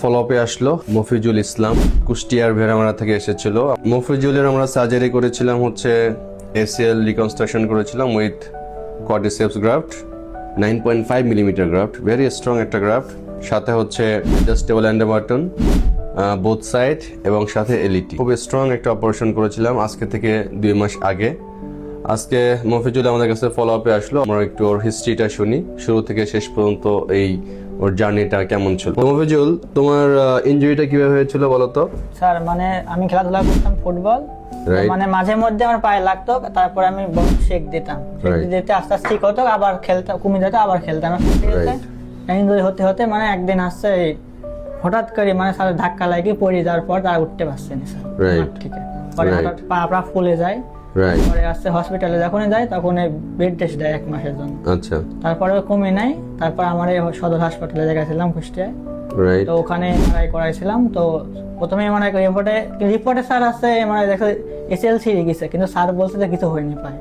ফলোআপে আসলো মফিজুল ইসলাম, কুষ্টিয়ার ভেড়ামারা থেকে এসেছিল। মফিজুলের আমরা সার্জারি করেছিলাম হচ্ছে এসিএল রিকনস্ট্রাকশন করেছিলাম with quadriceps graft, 9.5 millimetre graft, very strong একটা গ্রাফট, সাথে হচ্ছে অ্যাডজাস্টেবল অ্যান্ডারবাটন বোথ সাইড এবং সাথে এলইটি। খুব স্ট্রং একটা অপারেশন করেছিলাম আজকে থেকে 2 মাস আগে। আজকে মফিজুল আমাদের কাছে ফলোআপে আসলো, আমরা একটু ওর হিস্ট্রিটা শুনি শুরু থেকে শেষ পর্যন্ত, এই ওর জার্নিটা কেমন ছিল। মফিজুল, তোমার ইনজুরিটা কিভাবে হয়েছিল বলো তো? স্যার মানে আমি খেলাধুলা করতাম ফুটবল, মানে মাঝে মধ্যে আমার পায়ে লাগতো, তারপর আমি শেক দিতাম, দিতে আস্তে আস্তে ঠিক হতো, আবার খেলতাম, কমে যেত, আবার খেলতাম। ইনজুরি হতে হতে মানে একদিন আসছে হঠাৎ করে মানে স্যার ধাক্কা লাগিয়ে পড়ে যাওয়ার পর আর উঠতে পারছে না স্যার। ঠিক আছে, পরে হঠাৎ পা ফুলে যায়, পরে আসছে হসপিটালে যখন যায় তখন বেড টেস্ট দেয় 1 মাসের জন্য। আচ্ছা, তারপরে কমে নাই, তারপর আমার এই সদর হাসপাতালে গেছিলাম কুষ্টিয়ায়, তো ওখানে এমআরআই করাইছিলাম। তো প্রথমে এমআরআই রিপোর্টে স্যার আছে এমআরআই দেখে এসএল ছিঁড়ে গেছে, কিন্তু স্যার বলছে যে কিছু হয়নি পায়।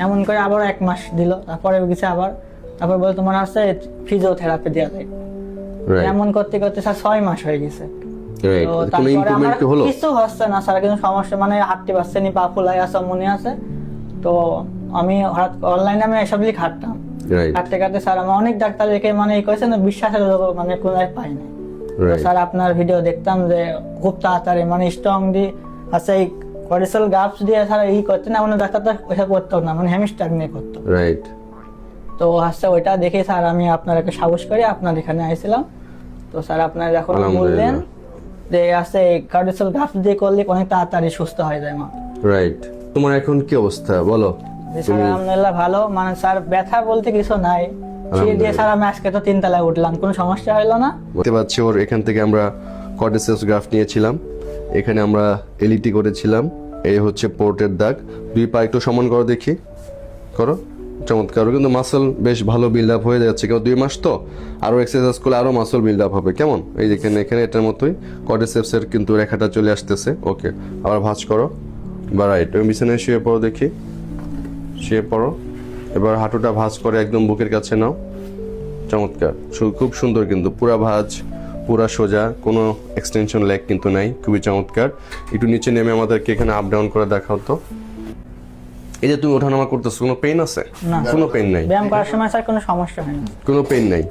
এমন করে আবার 1 মাস দিল, তারপরে গেছে আবার, তারপর বলে তোমার আছে ফিজিওথেরাপি দেওয়া যায়। এমন করতে করতে স্যার 6 মাস হয়ে গেছে। কিছু হচ্ছে না স্যার, কিন্তু সমস্যা মানে হাঁটতে পারছে না, পা ফুলাই আছে, মনে আছে। তো আমি হঠাৎ অনলাইনে আমি এসব লিখে হাঁটতাম, হাঁটতে কাটতে স্যার আমার অনেক ডাক্তার দেখে মানে এই কয়েছে না, বিশ্বাসের মানে কোথায় পাই না। স্যার আপনার ভিডিও দেখতাম যে খুব তাড়াতাড়ি মানে স্ট্রং দিয়ে আছে এই কর্টিসল গ্রাফস দিয়ে স্যার এই করতে না, মানে ডাক্তার তো ওইসব করতো না, মানে হ্যামস্টার নিয়ে করতো। তো আসছে ওইটা দেখে স্যার আমি আপনাকে সাহস করে আপনার এখানে আইছিলাম। তো স্যার আপনার যখন বললেন যে আছে কার্ডিওসাল গ্রাফট দিয়ে করলে অনেক তাড়াতাড়ি সুস্থ হয়ে যায় মা। তোমার এখন কি অবস্থা বলো? আলহামদুলিল্লাহ ভালো, মানে স্যার ব্যথা বলতে কিছু নাই। সিঁড়ি দিয়ে স্যার আমি আজকে তো 3 তলায় উঠলাম, কোনো সমস্যা হলো না। দেখতে পাচ্ছি ওর এখান থেকে আমরা কোয়াড্রিসেপস গ্রাফট নিয়েছিলাম, এখানে আমরা এলইটি করেছিলাম। এই হচ্ছে পোর্টের দাগ, 2 পা একটু সমান করো দেখি, করো, চমৎকার। কিন্তু মাসল বেশ ভালো বিল্ড আপ হয়ে যাচ্ছে, কেউ 2 মাস তো আরো এক্সারসাইজ করলে আরো মাসল বিল্ড আপ হবে। কেমন এই যেখানে এখানে এটার মতোই কোয়াড্রিসেপসের কিন্তু রেখাটা চলে আসতেছে। ওকে, আবার ভাঁজ করো বা রাইট, তুমি বিছানায় শুয়ে পড়ো দেখি, শুয়ে পড়ো। এবার হাঁটুটা ভাঁজ করে একদম বুকের কাছে নাও, চমৎকার, খুব সুন্দর, কিন্তু পুরা ভাঁজ, পুরা সোজা, কোনো এক্সটেনশন লেগ কিন্তু নাই, খুবই চমৎকার। একটু নিচে নেমে আমাদেরকে এখানে আপ ডাউন করে দেখাও তো। এই যে তুমি ওঠানামা করতেছো, কোনো পেইন আছে? কোনো পেইন নাই, ব্যায়াম করার সময় স্যার কোনো সমস্যা হয় না, কোনো পেইন নাই।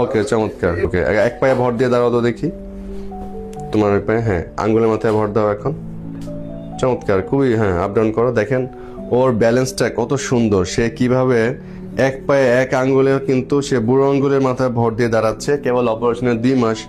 ওকে, চমৎকার। ওকে, এক পায়ে ভর দিয়ে দাঁড়াও তো দেখি, তোমার ওই পায়ে, হ্যাঁ, আঙ্গুলের মাথায় ভর দাও এখন, চমৎকার, খুবই, হ্যাঁ, আপ ডাউন করো। দেখেন ওর ব্যালেন্সটা কত সুন্দর, সে কিভাবে এক পায়ে এক আঙ্গুলে কিন্তু সে বুড়ো আঙ্গুলের মাথায় ভর দিয়ে দাঁড়াচ্ছে। কেবল অপারেশনের 2 মাস